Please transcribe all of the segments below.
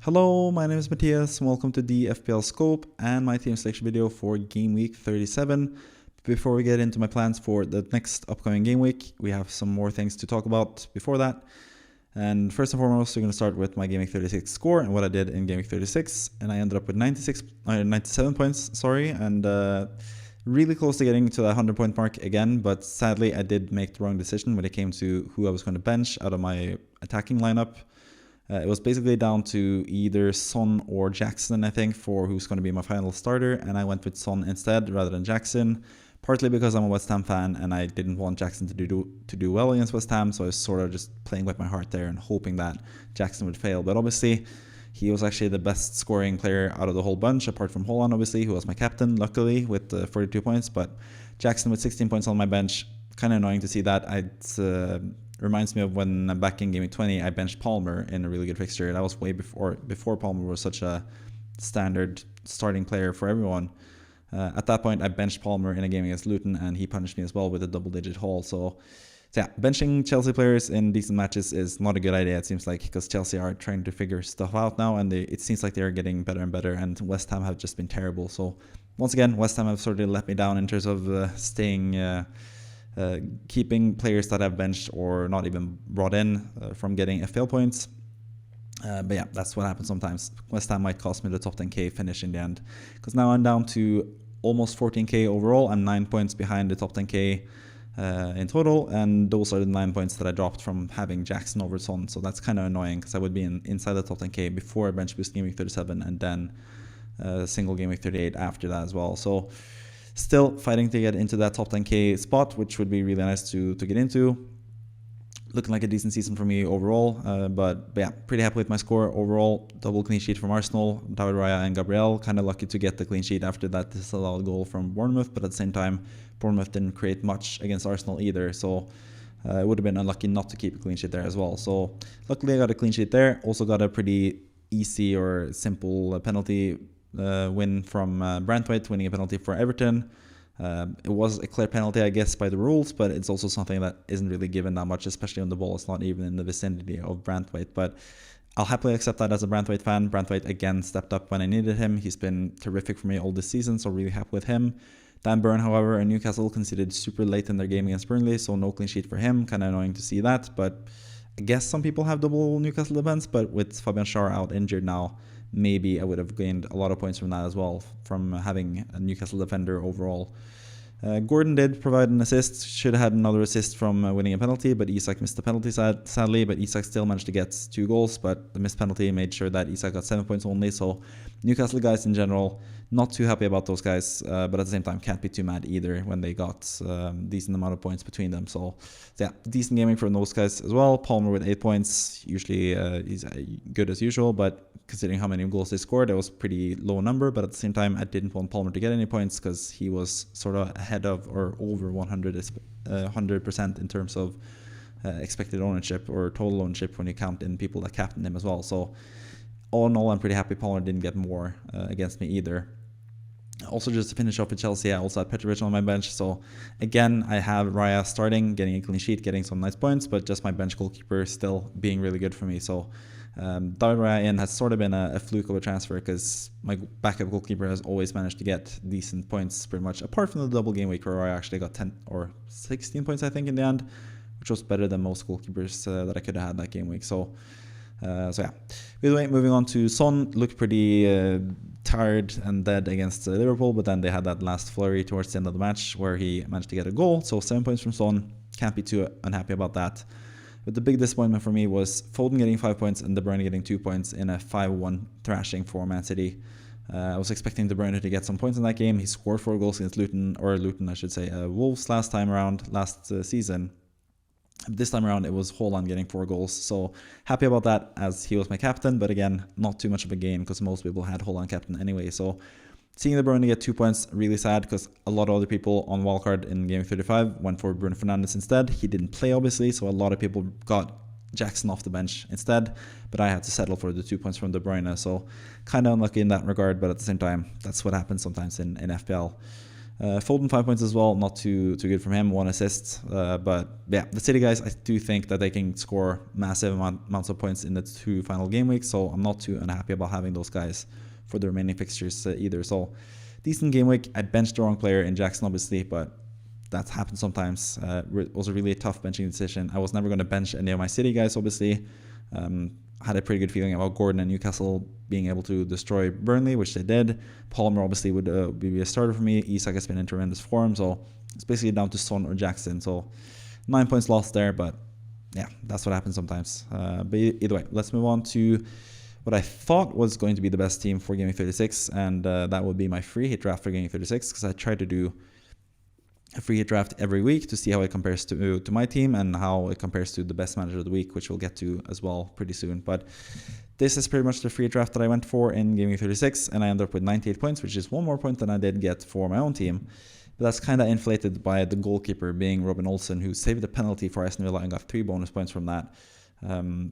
Hello, my name is Matthias and welcome to the FPL Scope and my team selection video for game week 37. Before we get into my plans for the next upcoming game week, we have some more things to talk about before that. And first and foremost, we're going to start with my game week 36 score and what I did in game week 36. And I ended up with 97 points, and really close to getting to that 100-point mark again. But sadly, I did make the wrong decision when it came to who I was going to bench out of my attacking lineup. It was basically down to either Son or Jackson, I think, for who's going to be my final starter, and I went with Son instead rather than Jackson, partly because I'm a West Ham fan and I didn't want Jackson to do well against West Ham, so I was sort of just playing with my heart there and hoping that Jackson would fail. But obviously, he was actually the best scoring player out of the whole bunch, apart from Haaland, obviously, who was my captain, luckily, with 42 points, but Jackson with 16 points on my bench, kind of annoying to see that. Reminds me of when back in Game Week 20, I benched Palmer in a really good fixture. That was way before Palmer was such a standard starting player for everyone. At that point, I benched Palmer in a game against Luton, and he punished me as well with a double-digit haul. So yeah, benching Chelsea players in decent matches is not a good idea, it seems like, because Chelsea are trying to figure stuff out now, and it seems like they're getting better and better, and West Ham have just been terrible. So once again, West Ham have sort of let me down in terms of keeping players that I've benched or not even brought in from getting FPL points. But yeah, that's what happens sometimes. West Ham might cost me the top 10k finish in the end, because now I'm down to almost 14k overall. I'm 9 points behind the top 10k in total, and those are the 9 points that I dropped from having Jackson over Son. So that's kind of annoying, because I would be inside the top 10k before bench boost game week 37 and then single game week 38 after that as well. So still fighting to get into that top 10k spot, which would be really nice to get into. Looking like a decent season for me overall, but yeah, pretty happy with my score overall. Double clean sheet from Arsenal, David Raya and Gabriel. Kind of lucky to get the clean sheet after that disallowed goal from Bournemouth, but at the same time, Bournemouth didn't create much against Arsenal either, so it would have been unlucky not to keep a clean sheet there as well. So luckily I got a clean sheet there. Also got a pretty easy or simple penalty win from Brantwaite, winning a penalty for Everton. It was a clear penalty, I guess, by the rules, but it's also something that isn't really given that much, especially when the ball is not even in the vicinity of Brantwaite. But I'll happily accept that as a Brantwaite fan. Brantwaite again stepped up when I needed him. He's been terrific for me all this season, so really happy with him. Dan Burn, however, and Newcastle conceded super late in their game against Burnley, so no clean sheet for him. Kind of annoying to see that, but I guess some people have double Newcastle defense, but with Fabian Schär out injured now, maybe I would have gained a lot of points from that as well, from having a Newcastle defender overall. Gordon did provide an assist, should have had another assist from winning a penalty, but Isak missed the penalty sadly, but Isak still managed to get 2 goals, but the missed penalty made sure that Isak got 7 points only. So Newcastle guys in general, not too happy about those guys, but at the same time can't be too mad either when they got decent amount of points between them. So yeah, decent gaming from those guys as well. Palmer with 8 points, usually he's good as usual, but considering how many goals they scored, it was a pretty low number. But at the same time, I didn't want Palmer to get any points because he was sort of ahead of or over 100% in terms of expected ownership or total ownership when you count in people that captained him as well. So all in all, I'm pretty happy Palmer didn't get more against me either. Also, just to finish off with Chelsea, I also had Petrovic on my bench. So again, I have Raya starting, getting a clean sheet, getting some nice points, but just my bench goalkeeper still being really good for me. So David Raya in has sort of been a fluke of a transfer, because my backup goalkeeper has always managed to get decent points pretty much, apart from the double game week where I actually got 10 or 16 points, I think, in the end, which was better than most goalkeepers that I could have had that game week. So yeah. By the way, moving on to Son, looked pretty tired and dead against Liverpool, but then they had that last flurry towards the end of the match where he managed to get a goal. So 7 points from Son, can't be too unhappy about that. But the big disappointment for me was Foden getting 5 points and De Bruyne getting 2 points in a 5-1 thrashing for Man City. I was expecting De Bruyne to get some points in that game. He scored 4 goals against Wolves last season. This time around, it was Haaland getting 4 goals. So happy about that, as he was my captain. But again, not too much of a gain, because most people had Haaland captain anyway. So seeing De Bruyne get 2 points, really sad, because a lot of other people on wildcard in game 35 went for Bruno Fernandes instead. He didn't play, obviously, so a lot of people got Jackson off the bench instead. But I had to settle for the 2 points from De Bruyne. So kind of unlucky in that regard, but at the same time, that's what happens sometimes in FPL. Foden 5 points as well, not too good from him, 1 assist. But yeah, the City guys, I do think that they can score massive amounts of points in the 2 final game weeks, so I'm not too unhappy about having those guys for the remaining fixtures either. So decent game week. I benched the wrong player in Jackson, obviously, but that's happened sometimes. It was a really tough benching decision. I was never going to bench any of my City guys, obviously. Had a pretty good feeling about Gordon and Newcastle being able to destroy Burnley, which they did. Palmer obviously would be a starter for me. Isak has been in tremendous form, so it's basically down to Son or Jackson. So 9 points lost there, but yeah, that's what happens sometimes. But either way, let's move on to what I thought was going to be the best team for Gaming 36, and that would be my free hit draft for Gaming 36, because I tried to do a free hit draft every week to see how it compares to my team and how it compares to the best manager of the week, which we'll get to as well pretty soon. But this is pretty much the free hit draft that I went for in Gaming 36, and I ended up with 98 points, which is 1 more point than I did get for my own team. But that's kind of inflated by the goalkeeper being Robin Olsen, who saved a penalty for Aston Villa and got 3 bonus points from that.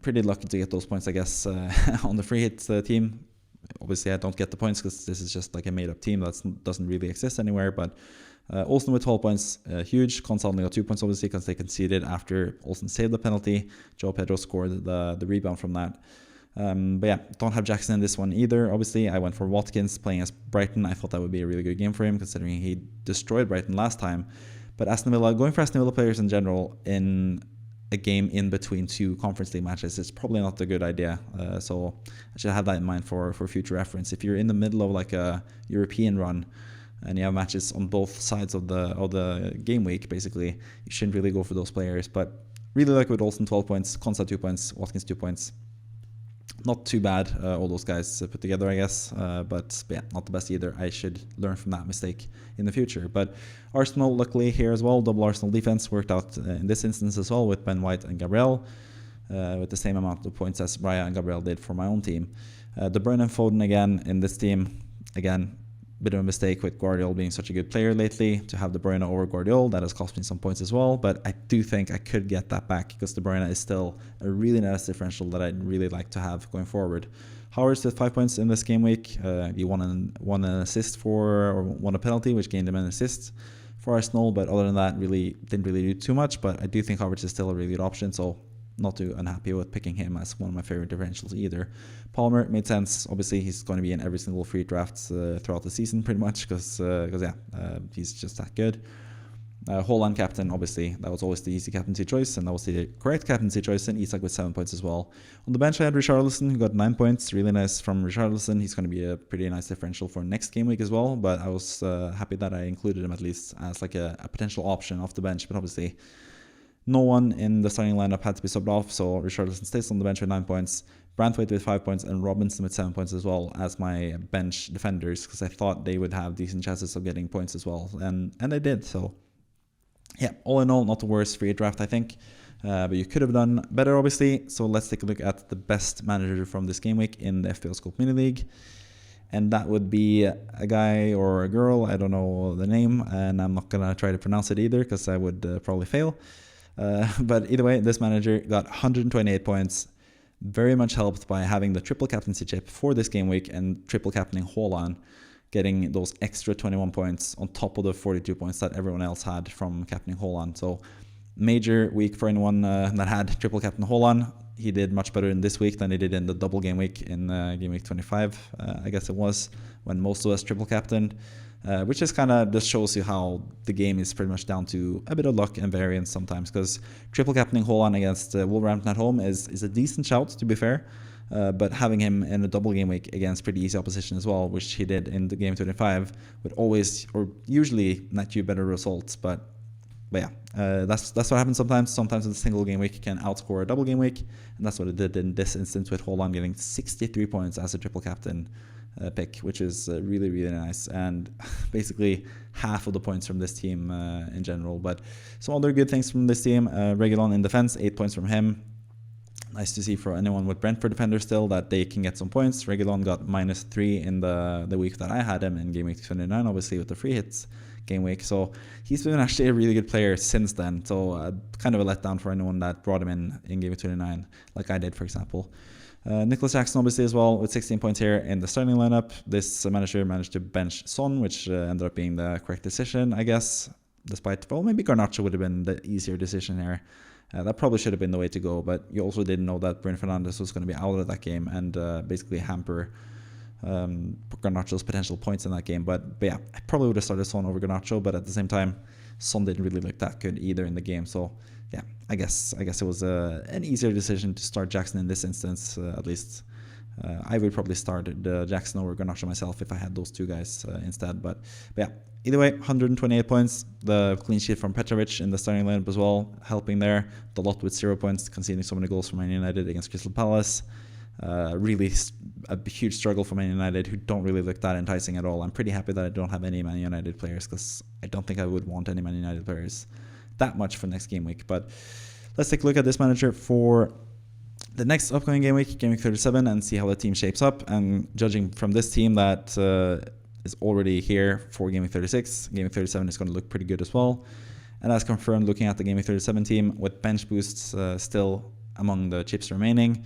Pretty lucky to get those points, I guess, on the free hit team. Obviously, I don't get the points because this is just like a made-up team that doesn't really exist anywhere, but Olsen with 12 points, huge. Konsa only got 2 points, obviously, because they conceded after Olsen saved the penalty. Joe Pedro scored the rebound from that. But yeah, don't have Jackson in this one either. Obviously, I went for Watkins playing as Brighton. I thought that would be a really good game for him, considering he destroyed Brighton last time. But Aston Villa, going for Aston Villa players in general in a game in between 2 Conference League matches is probably not a good idea. So I should have that in mind for future reference. If you're in the middle of like a European run, and you have matches on both sides of the game week, basically, you shouldn't really go for those players. But really like with Olsen, 12 points, Konsa 2 points, Watkins 2 points. Not too bad, all those guys put together, I guess. But yeah, not the best either. I should learn from that mistake in the future. But Arsenal, luckily here as well, double Arsenal defense worked out in this instance as well with Ben White and Gabriel, with the same amount of points as Raya and Gabriel did for my own team. De Bruyne and Foden again in this team. Again, bit of a mistake with Guardiola being such a good player lately. To have De Bruyne over Guardiola, that has cost me some points as well, but I do think I could get that back because De Bruyne is still a really nice differential that I'd really like to have going forward. Havertz with 5 points in this game week. He won an assist or won a penalty, which gained him an assist for Arsenal, but other than that, really didn't really do too much. But I do think Havertz is still a really good option, so not too unhappy with picking him as one of my favorite differentials either. Palmer made sense. Obviously, he's going to be in every single free draft throughout the season pretty much because he's just that good. Haaland captain, obviously, that was always the easy captaincy choice, and that was the correct captaincy choice, and Isak with 7 points as well. On the bench, I had Richarlison, who got 9 points. Really nice from Richarlison. He's going to be a pretty nice differential for next game week as well, but I was happy that I included him at least as like a potential option off the bench, but obviously no one in the starting lineup had to be subbed off, so Richarlison stays on the bench with 9 points, Branthwaite with 5 points, and Robinson with 7 points as well as my bench defenders, because I thought they would have decent chances of getting points as well, and they did. So yeah, all in all, not the worst free draft, I think, but you could have done better, obviously. So let's take a look at the best manager from this game week in the FPL Scope Mini League. And that would be a guy or a girl, I don't know the name, and I'm not going to try to pronounce it either because I would probably fail. But either way, this manager got 128 points, very much helped by having the triple captaincy chip for this game week and triple captaining Haaland, getting those extra 21 points on top of the 42 points that everyone else had from captaining Haaland. So major week for anyone that had triple captain Haaland. He did much better in this week than he did in the double game week in game week 25, I guess it was, when most of us triple captained. Which is kind of just shows you how the game is pretty much down to a bit of luck and variance sometimes, because triple captaining Haaland against Wolverhampton at home is a decent shout, to be fair, but having him in a double game week against pretty easy opposition as well, which he did in the game 25, would always or usually net you better results. But yeah, that's what happens sometimes. Sometimes a single game week can outscore a double game week, and that's what it did in this instance with Haaland getting 63 points as a triple captain pick, which is really, really nice, and basically half of the points from this team in general. But some other good things from this team: Reguilon in defense, 8 points from him. Nice to see for anyone with Brentford defenders still that they can get some points. Reguilon got -3 in the week that I had him in game week 29, obviously with the free hits game week. So he's been actually a really good player since then. So kind of a letdown for anyone that brought him in game week 29, like I did, for example. Nicholas Jackson obviously as well with 16 points here in the starting lineup. This manager managed to bench Son, which ended up being the correct decision, I guess, despite, well, maybe Garnacho would have been the easier decision here. That probably should have been the way to go, but you also didn't know that Bruno Fernandes was going to be out of that game and basically hamper Garnacho's potential points in that game. But yeah, I probably would have started Son over Garnacho, but at the same time, Son didn't really look that good either in the game. So yeah, I guess it was an easier decision to start Jackson in this instance, at least. I would probably start Jackson over Garnacho myself if I had those two guys instead. But yeah, either way, 128 points. The clean sheet from Petrovic in the starting lineup as well, helping there. The lot with 0 points, conceding so many goals for Man United against Crystal Palace. Really a huge struggle for Man United, who don't really look that enticing at all. I'm pretty happy that I don't have any Man United players, because I don't think I would want any Man United players that much for next game week. But let's take a look at this manager for the next upcoming game week 37, and see how the team shapes up. And judging from this team that is already here for game week 36, game week 37 is going to look pretty good as well. And as confirmed, looking at the game week 37 team with bench boosts still among the chips remaining,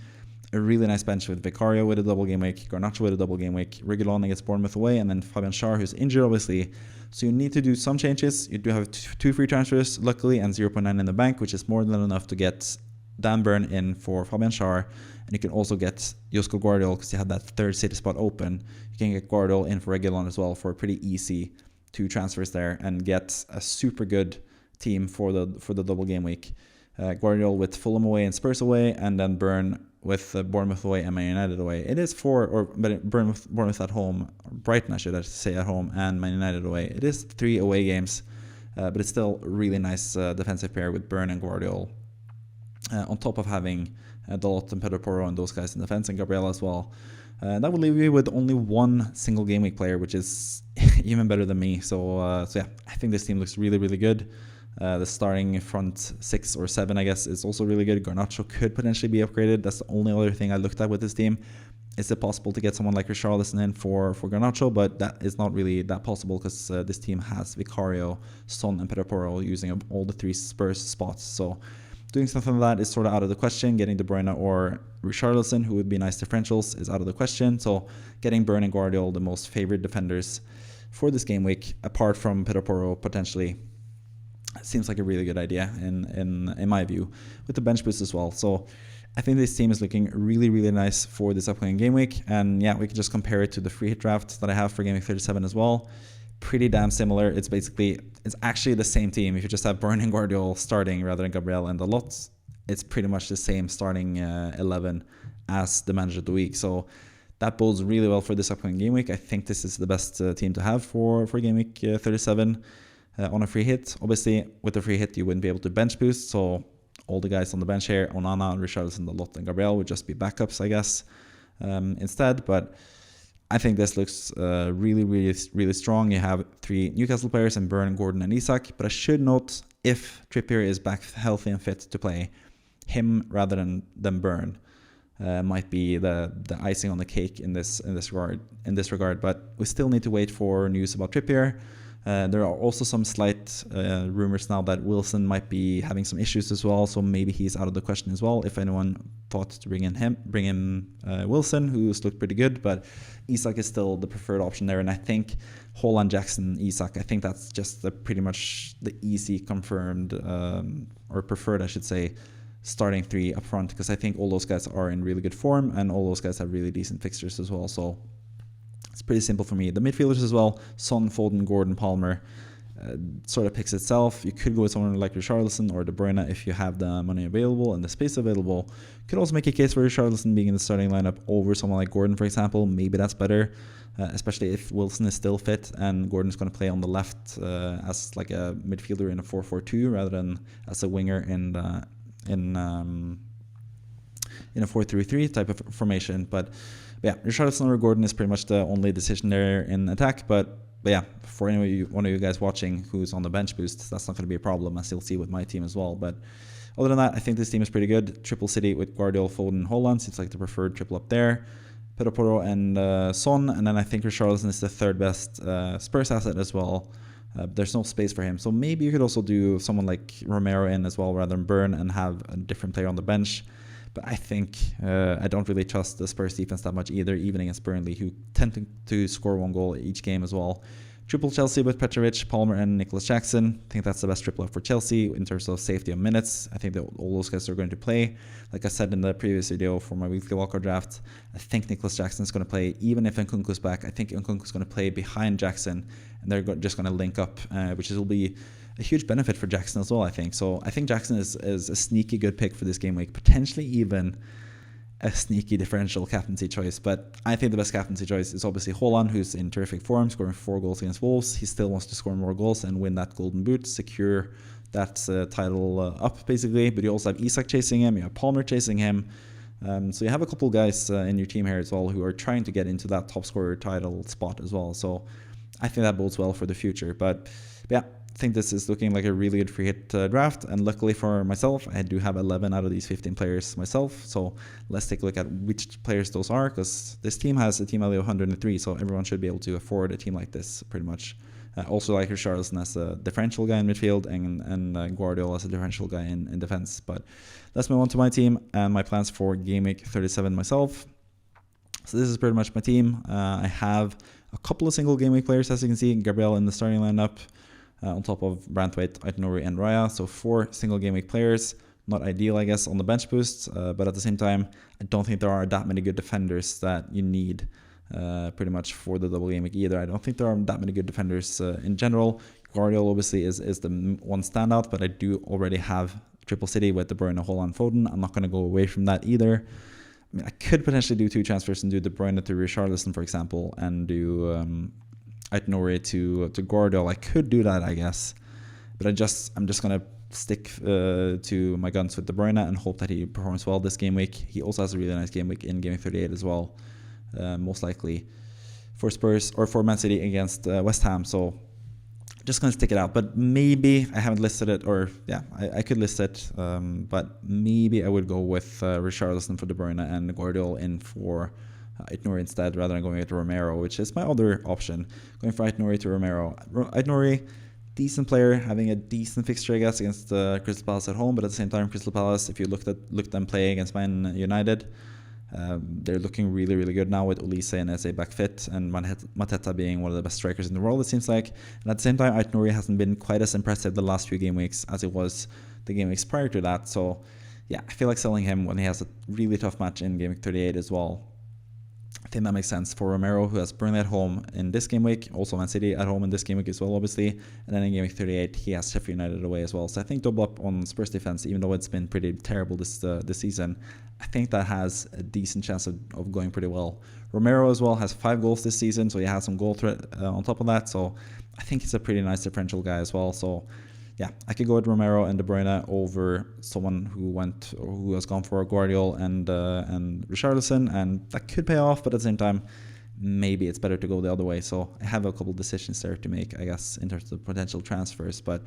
a really nice bench with Vicario with a double game week, Garnacho with a double game week, Reguilon against Bournemouth away, and then Fabian Schär, who's injured obviously. So you need to do some changes. You do have two free transfers, luckily, and 0.9 in the bank, which is more than enough to get Dan Burn in for Fabian Schär. And you can also get Josko Guardiola, because you have that third City spot open. You can get Guardiola in for Reguilon as well for a pretty easy 2 transfers there, and get a super good team for the double game week. Guardiola with Fulham away and Spurs away, and then Burn with Bournemouth away and Man United away. It is Bournemouth at home, Brighton I should say at home, and Man United away. It is 3 away games, but it's still a really nice defensive pair with Burn and Guardiola. On top of having Dalot and Pedro Porro and those guys in defense, and Gabriel as well. That would leave you with only one single game week player, which is even better than me. So yeah, I think this team looks really, really good. The starting front 6 or 7, I guess, is also really good. Garnacho could potentially be upgraded. That's the only other thing I looked at with this team. Is it possible to get someone like Richarlison in for Garnacho? But that is not really that possible, because this team has Vicario, Son, and Pedro Porro using up all the 3 Spurs spots. So doing something like that is sort of out of the question. Getting De Bruyne or Richarlison, who would be nice differentials, is out of the question. So getting Burn and Guardiola, the most favored defenders for this game week, apart from Pedro Porro potentially, seems like a really good idea in my view, with the bench boost as well. So I think this team is looking really, really nice for this upcoming game week. And yeah, we can just compare it to the free hit draft that I have for game week 37 as well. Pretty damn similar. It's actually the same team. If you just have Burn and Guardiola starting rather than Gabriel and Dalot, it's pretty much the same starting 11 as the manager of the week. So that bodes really well for this upcoming game week. I think this is the best team to have for game week 37 on a free hit. Obviously, with the free hit, you wouldn't be able to bench boost. So all the guys on the bench here, Onana, Richarlison, Dalot, and Gabriel, would just be backups, I guess, instead. But I think this looks really, really, really strong. You have 3 Newcastle players in Burn, Gordon, and Isak. But I should note, if Trippier is back healthy and fit to play, him rather than Burn might be the icing on the cake in this regard. But we still need to wait for news about Trippier. There are also some slight rumors now that Wilson might be having some issues as well, so maybe he's out of the question as well. If anyone thought to bring in Wilson, who's looked pretty good, but Isak is still the preferred option there. And I think Haaland, Jackson, Isak, I think that's just pretty much the easy confirmed or preferred, I should say, starting 3 up front, because I think all those guys are in really good form and all those guys have really decent fixtures as well. So it's pretty simple for me. The midfielders as well, Son, Foden, Gordon, Palmer, sort of picks itself. You could go with someone like Richarlison or De Bruyne if you have the money available and the space available. You could also make a case for Richarlison being in the starting lineup over someone like Gordon, for example. Maybe that's better, especially if Wilson is still fit and Gordon's going to play on the left as like a midfielder in a 4-4-2 rather than as a winger in a 4-3-3 type of formation. But yeah, Richarlison or Gordon is pretty much the only decision there in attack. But yeah, for one of you guys watching who's on the bench boost, that's not going to be a problem, as you'll see with my team as well. But other than that, I think this team is pretty good. Triple City with Guardiola, Foden, and Haaland seems like the preferred triple up there. Pedro Porro and Son, and then I think Richarlison is the third best Spurs asset as well. There's no space for him, so maybe you could also do someone like Romero in as well rather than Burn and have a different player on the bench. But I think I don't really trust the Spurs defense that much either, even against Burnley, who tend to score 1 goal each game as well. Triple Chelsea with Petrovic, Palmer, and Nicholas Jackson. I think that's the best triple up for Chelsea in terms of safety of minutes. I think that all those guys are going to play. Like I said in the previous video for my weekly wildcard draft, I think Nicholas Jackson is going to play, even if Nkunku's back. I think Nkunku's going to play behind Jackson, and they're just going to link up, which will be a huge benefit for Jackson as well, I think. So I think Jackson is a sneaky good pick for this game week, potentially even a sneaky differential captaincy choice. But I think the best captaincy choice is obviously Haaland, who's in terrific form, scoring 4 goals against Wolves. He still wants to score more goals and win that golden boot, secure that title up, basically. But you also have Isak chasing him, you have Palmer chasing him. So you have a couple guys in your team here as well who are trying to get into that top scorer title spot as well. So I think that bodes well for the future. But yeah, I think this is looking like a really good free hit draft, and luckily for myself, I do have 11 out of these 15 players myself. So let's take a look at which players those are, because this team has a team value of 103, so everyone should be able to afford a team like this pretty much. Also like Richarlison as a differential guy in midfield, and Guardiola as a differential guy in defense. But let's move on to my team and my plans for Game Week 37 myself. So this is pretty much my team. I have a couple of single Game Week players, as you can see, Gabriel in the starting lineup, on top of Branthwaite, Aït-Nouri, and Raya. So 4 single game week players. Not ideal, I guess, on the bench boost, but at the same time, I don't think there are that many good defenders that you need pretty much for the double game week either. I don't think there are that many good defenders in general. Guardiola obviously is the one standout, but I do already have Triple City with De Bruyne, Haaland, Foden. I'm not going to go away from that either. I mean, I could potentially do 2 transfers and do De Bruyne to Richarlison, for example, and do Aït-Nouri to Guardiola. I could do that, I guess, but I'm just gonna stick to my guns with De Bruyne and hope that he performs well this game week. He also has a really nice game week in Game Week 38 as well, most likely for Spurs or for Man City against West Ham. So just gonna stick it out. But maybe I haven't listed it, or yeah, I could list it, but maybe I would go with Richarlison for De Bruyne and Guardiola in for Aït-Nouri instead, rather than going with Romero, which is my other option. Going for Aït-Nouri to Romero. Aït-Nouri, decent player, having a decent fixture, I guess, against Crystal Palace at home. But at the same time, Crystal Palace, if you looked them play against Man United, they're looking really, really good now with Olise and Eze back fit, and Mateta being one of the best strikers in the world, it seems like. And at the same time, Aït-Nouri hasn't been quite as impressive the last few game weeks as it was the game weeks prior to that. So yeah, I feel like selling him when he has a really tough match in Game Week 38 as well. I think that makes sense for Romero, who has Burnley at home in this game week, also Man City at home in this game week as well, obviously, and then in Game Week 38 he has Sheffield United away as well. So I think double up on Spurs defense, even though it's been pretty terrible this season, I think that has a decent chance of going pretty well. Romero as well has 5 goals this season, so he has some goal threat on top of that. So I think he's a pretty nice differential guy as well. So yeah, I could go with Romero and De Bruyne over someone who has gone for Guardiola and Richarlison, and that could pay off. But at the same time, maybe it's better to go the other way. So I have a couple decisions there to make, I guess, in terms of potential transfers. But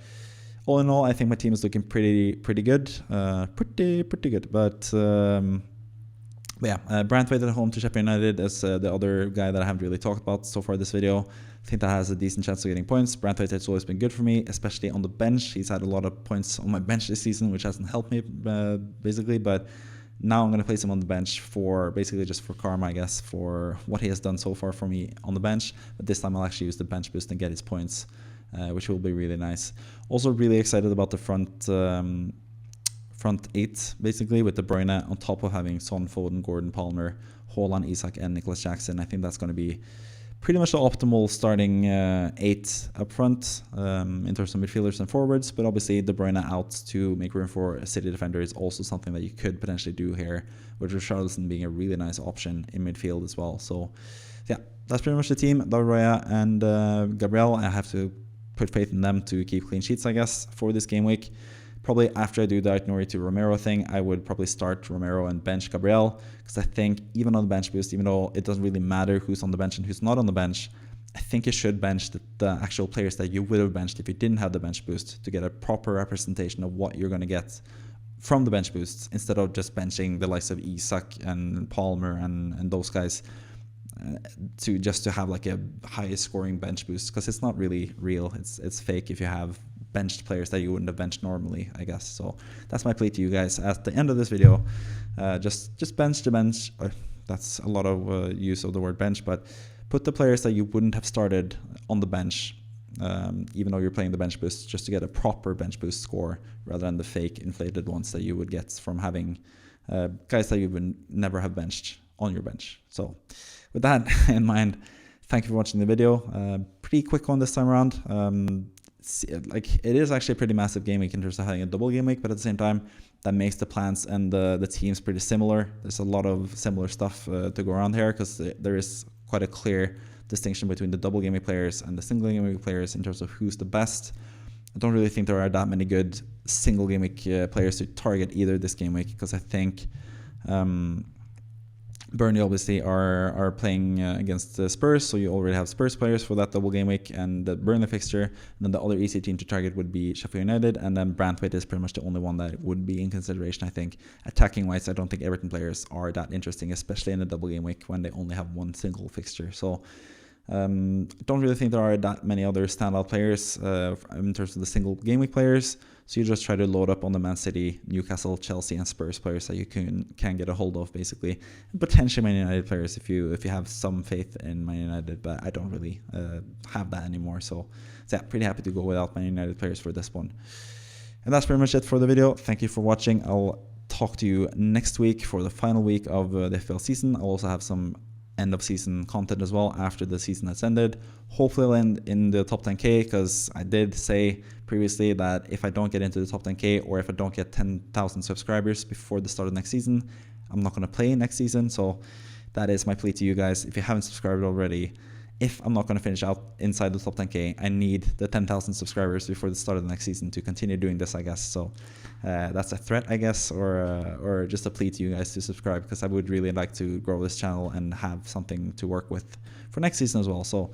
all in all, I think my team is looking pretty good, pretty good. But yeah, Branthwaite at home to Sheffield United is the other guy that I haven't really talked about so far this video. I think that has a decent chance of getting points. Branthwaite has always been good for me, especially on the bench. He's had a lot of points on my bench this season, which hasn't helped me basically. But now I'm going to place him on the bench for basically just for karma, I guess, for what he has done so far for me on the bench. But this time I'll actually use the bench boost and get his points, which will be really nice. Also really excited about the front 8, basically, with De Bruyne on top of having Son, Foden, Gordon, Palmer, Haaland, Isak, and Nicholas Jackson. I think that's going to be pretty much the optimal starting 8 up front in terms of midfielders and forwards. But obviously, De Bruyne out to make room for a City defender is also something that you could potentially do here, with Richarlison being a really nice option in midfield as well. So yeah, that's pretty much the team. Raya and Gabriel, I have to put faith in them to keep clean sheets, I guess, for this game week. Probably after I do the Aït-Nouri to Romero thing, I would probably start Romero and bench Gabriel, because I think even on the bench boost, even though it doesn't really matter who's on the bench and who's not on the bench, I think you should bench the actual players that you would have benched if you didn't have the bench boost, to get a proper representation of what you're going to get from the bench boosts, instead of just benching the likes of Isak and Palmer and those guys to have like a high scoring bench boost, because it's not really real. It's fake if you have benched players that you wouldn't have benched normally, I guess. So that's my plea to you guys at the end of this video. Just bench the bench. That's a lot of use of the word bench, but put the players that you wouldn't have started on the bench, even though you're playing the bench boost, just to get a proper bench boost score rather than the fake inflated ones that you would get from having guys that you would never have benched on your bench. So with that in mind, thank you for watching the video. Pretty quick one this time around. Like, it is actually a pretty massive game week in terms of having a double game week, but at the same time, that makes the plans and the teams pretty similar. There's a lot of similar stuff to go around here, because there is quite a clear distinction between the double game week players and the single game week players in terms of who's the best. I don't really think there are that many good single game week players to target either this game week, because I think Burnley obviously are playing against the Spurs, so you already have Spurs players for that double game week and the Burnley fixture. And then the other easy team to target would be Sheffield United, and then Brantwaite is pretty much the only one that would be in consideration, I think. Attacking wise, I don't think Everton players are that interesting, especially in a double game week when they only have one single fixture. So don't really think there are that many other standout players in terms of the single game week players. So you just try to load up on the Man City, Newcastle, Chelsea, and Spurs players that you can get a hold of, basically, and potentially Man United players if you have some faith in Man United. But I don't really have that anymore. So yeah, pretty happy to go without Man United players for this one. And that's pretty much it for the video. Thank you for watching. I'll talk to you next week for the final week of the FPL season. I'll also have some end of season content as well after the season has ended. Hopefully I'll end in the top 10k, because I did say previously that if I don't get into the top 10k, or if I don't get 10,000 subscribers before the start of next season, I'm not going to play next season. So that is my plea to you guys. If you haven't subscribed already, if I'm not going to finish out inside the top 10k, I need the 10,000 subscribers before the start of the next season to continue doing this, I guess. So that's a threat, I guess, or just a plea to you guys to subscribe, because I would really like to grow this channel and have something to work with for next season as well. So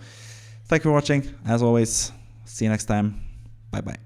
thank you for watching. As always, see you next time. Bye bye.